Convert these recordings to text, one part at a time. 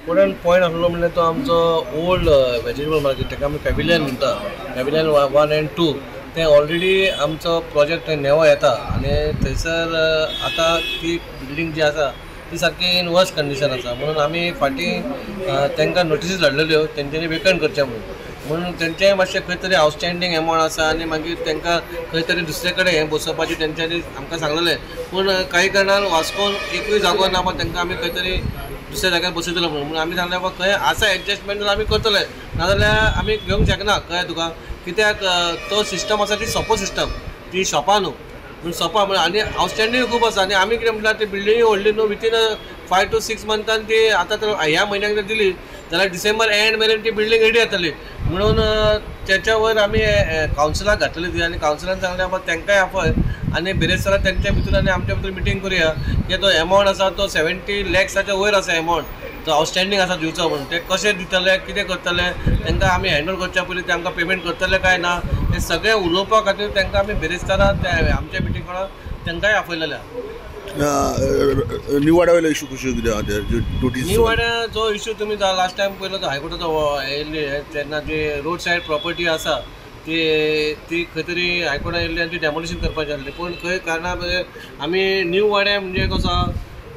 Important point आसलो म्हणजे तो आमचो ओल्ड वेजिटेबल मार्केट, ताका आमी पॅविलियन म्हणटा, पॅविलियन 1 and 2 ते ऑलरेडी आमचो प्रोजेक्ट नेवो येता आनी थंयसर आतां ती बिल्डींग जी आसा ती सारकी इन वर्स्ट कंडिशन आसा. म्हणून आमी फाटीं तांकां नोटिसीस धाडलेल्यो तेंच्यांनी वेकंट करचें म्हणून तेंचें मातशें खंय तरी आउटस्टँडींग एमावंट आसा आनी मागीर तांकां खंय तरी दुसरे कडेन हें बसोवपाचें तेंच्यांनी आमकां सांगलेलें. पूण कांय कारणान वास्कोन एकूय जागो ना, तांकां आमी खंय तरी दुसऱ्या जाग्यार बसयतलो म्हणून आमी सांगलें बाबा खंय आसा एडजस्टमेंट आमी करतले, नाजाल्यार आमी घेवंक शकना. कळ्ळें तुका, कित्याक तो सिस्टम आसा ती सोंपो सिस्टम, ती शॉपां न्हू, पूण सोंपा म्हणून आनी आउटस्टँडींग खूब आसा. आनी आमी कितें म्हणटा ती बिल्डींग व्हडली न्हू, विथीन 5 to 6 months ती आतां तर ह्या म्हयन्याक जर दिली जाल्यार डिसेंबर एंड मेरेन ती बिल्डींग रेडी जातली. म्हणून तेच्या वयर आमी कावन्सिलाक घातलेली ती आनी कावन्सिलान सांगलें बाबा तांकांय आपय आनी बेरेस्तारा तेंच्या भितर आनी आमच्या भितर मिटींग करुया की तो एमावंट आसा तो 70 lakhs वयर आसा एमावंट, तो आउटस्टँडींग आसा दिवचो म्हणून. ते कशें दितले, कितें करतले, तांकां आमी हँडओवर करच्या पयलीं ते आमकां पेमेंट करतले काय ना हें सगळें उलोवपा खातीर तांकां आमी बेरेस्तारा आमच्या मिटींग तांकांय आपयलेले. न्यू वाड्या वयलो इशू कशें कितें नोटीस? न्यू वाड्या जो इशू तुमी लास्ट टायम पयलो तो हायकोर्टाचो येयल्ली तेन्ना जी रोड सायड प्रॉपर्टी आसा ती खंय तरी हायकोर्टान येयल्ली आनी ती डेमोलिशन करपाची आसली. पूण खंय कारणां आमी न्यू वाड्या म्हणजे कसो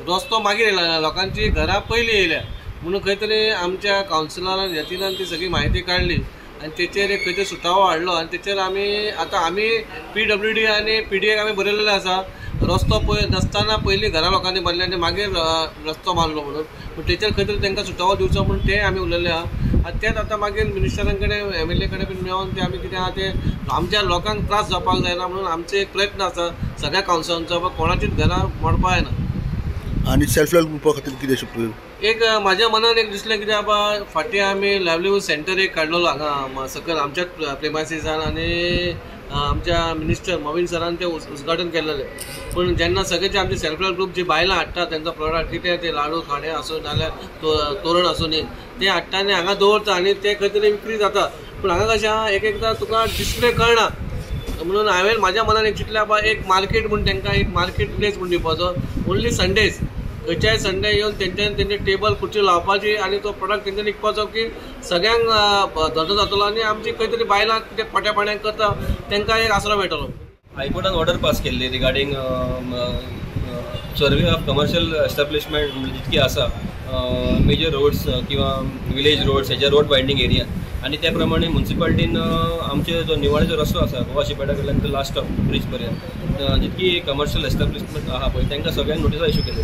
रस्तो मागीर येयला, लोकांची घरां पयलीं येयल्या म्हणून खंय तरी आमच्या कावन्सिलरान यतिनान ती सगळी म्हायती काडली आनी तेचेर एक खंय तरी सुटावो हाडलो आनी तेचेर आमी PWD आनी PDAक आमी बरयलेलें आसा रस्तो नासतना पयलीं घरां लोकांनी बांदले आनी मागीर रस्तो बांदलो म्हणून. पूण तेचेर खंय तरी तांकां सुटावो दिवचो म्हणून ते आमी उलयले आहा आनी तेच आतां मागीर मिनिस्टरां कडेन MLA कडेन बीन मेळोन ते आमी कितें आहा ते आमच्या लोकांक त्रास जावपाक जायना म्हणून आमचो एक प्रयत्न आसा सगळ्या कावन्सिलरांचो कोणाचीच घरां मोडपा जायना. आनी सेल्फ हेल्प ग्रुपा खातीर कितें शिकलो? एक म्हाज्या मनान एक दिसलें कित्याक बाबा फाटीं आमी लायव्हलीहूड सेंटर एक काडलेलो हांगा सकयल आमच्याच प्रेमायसीसान आनी आमच्या मिनिस्टर मोविन सरान ते उद्घाटन केल्लेलें. पूण जेन्ना सगळेचे आमचे सेल्फ हेल्प ग्रुप जी बायलां हाडटा तेंचो प्रोडक्ट कितें ते लाडू खाणे आसूं नाल्यार तोरण आसूं ते हाडटा आनी हांगा दवरता आनी ते खंय तरी विक्री जाता. पूण हांगा कशें आहा एकदां तुका डिस्प्ले कळना म्हणून हांवें म्हाज्या मनान एक चिंतलें बाबा एक मार्केट म्हूण तांकां एक मार्केट प्लेस म्हूण दिवपाचो ओन्ली संडेज. खंयच्याय संडे येवन तेंचे टेबल खुर्ची लावपाची आनी तो प्रोडक्ट तेंच्यांनी विकपाचो की सगळ्यांक धंदो जातलो आनी आमची खंय तरी बायलां कितें पोट्या पाण्याक करता तांकां एक आसरो मेळटलो. हायकोर्टान ऑर्डर पास केल्ली regarding survey of commercial establishment जितकी आसा मेजर रोड्स किंवा विलेज रोड्स हेच्या रोड बायंडींग एरिया आनी त्या प्रमाणे म्युन्सिपाल्टीन आमचे जो निवाड्याचो रस्तो आसा गोवा शिपेटा कडल्यान तो लास्ट ऑफ ब्रीज पर्यंत जितकी कमर्शियल एस्टॅब्लिशमेंट आहा पळय तांकां सगळ्यांक नोटिसा इशू केली.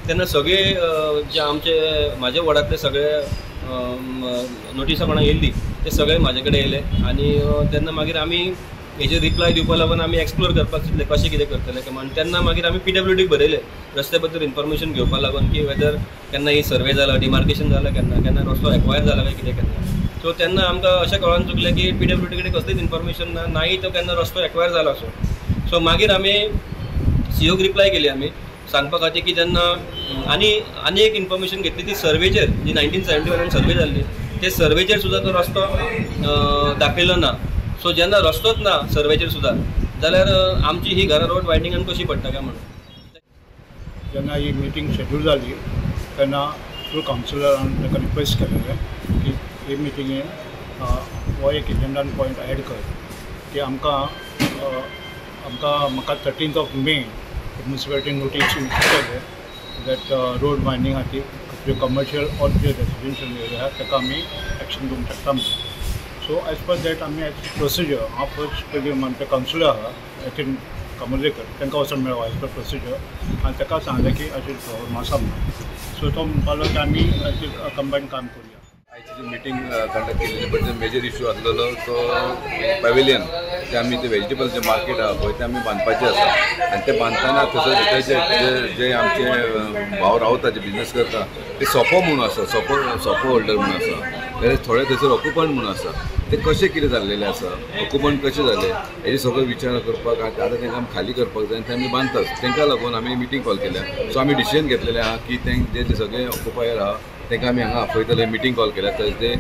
तेन्ना सगळे जे आमचे म्हाज्या वॉर्डांतले सगळे नोटिसा कोणाक येयल्ली ते सगळे म्हाजे कडेन येयले आनी तेन्ना मागीर आमी हेजेर रिप्लाय दिवपा लागून आमी एक्सप्लोर करपाक चिंतले कशें कितें करतले म्हणून. तेन्ना मागीर आमी PWDक बरयले रस्त्या बद्दल इन्फॉर्मेशन घेवपा लागून की वेदर केन्ना ही सर्वे जाला, डिमार्केशन जालां केन्ना रस्तो एक्वायर जाला काय कितें केन्ना. सो तेन्ना आमकां अशें कळोन चुकलें की PWD कडेन कसलीच इन्फॉर्मेशन ना, नाही तो केन्ना रस्तो एक्वायर जाला असो. सो मागीर आमी COक रिप्लाय केली आमी सांगपा खातीर की जेन्ना आनी एक इन्फॉर्मेशन घेतली ती सर्वेचेर जी 1971 सर्वे जाल्ली ते सर्वेचेर सुद्दां तो रस्तो दाखयलो ना. सो जेन्ना रस्तोच ना सर्वेचेर सुद्दां जाल्यार आमची ही घरां रोड वायडिंगान कशी पडटा काय म्हणून. जेन्ना ही मिटींग शेड्यूल जाली तेन्ना थ्रू कावन्सिलरान ताका रिक्वेस्ट केलेलें की हे मिटींगेन हो एक एजेंडान पॉयंट एड कर की म्हाका 13th May म्युन्सिपालिटी नोटीस केले दॅट रोड वायंडींग खातीर जे कमर्शियल ऑर जे रेसिडेन्शियल एरिया आहा ताका आमी एक्शन घेवंक शकता म्हणून. सो एज पर दॅट आमी एज प्रोसिजर हांव फर्स्ट पयलीं आमचे कावन्सिलर आहा एटीन कमलेकर तांकां वचून मेळ्ळो एज पर प्रोसिजर आनी ताका सांगलें की अशें प्रॉब्लम आसा म्हणून. सो तो म्हणपाक लागलो की आमी हाचेर कंबायन काम करुया. आयची जी मिटींग कंडक्ट केलेली बट जो मेजर इशू आसलेलो तो पॅविलियन जे आमी ते वेजिटेबल जे मार्केट आहा पळय ते आमी बांदपाचें आसा आनी ते बांदतना थंयसर जे आमचे भाव रावता जे बिजनेस करता ते सोपो म्हणून आसा, सोपो होल्डर म्हणून आसा, जाल्यार थोडे थंयसर ऑक्युपंट म्हणून आसा. ते कशें कितें जाल्लेलें आसा, ऑक्युपंट कशें जालें हेजे सगळो विचार करपाक आतां तांकां खाली करपाक जाय आनी ते आमी बांदतात. तांकां लागून आमी मिटींग कॉल केल्या. सो आमी डिसिजन घेतलेलें आहा की जे सगळे ऑक्युपायर आहा तांकां आमी हांगा आपयतले. मिटींग कॉल केल्या थर्सडे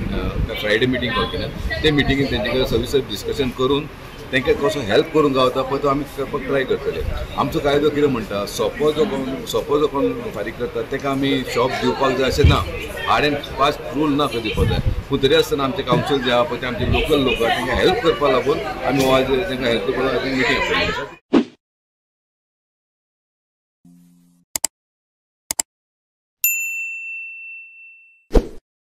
फ्रायडे मिटींग कॉल केल्या. ते मिटींगेन तेंचे कडेन सविस्तर डिस्कशन करून तांकां कसो हेल्प करूंक गावता पळय तो आमी करपाक ट्राय करतले. आमचो कायदो कितें म्हणटा सोपो जो कोण फारीक करता ताका आमी शॉप दिवपाक जाय अशें ना. हार्ड एंड फास्ट रूल ना खंय दिवपाक जाय पूण तरी आसतना आमचे कावन्सील जे आहा पळय ते आमचे लोकल लोक तांकां हेल्प करपा लागून आमी आज तांकां हेल्प करपा लागून मिटींग आपयली.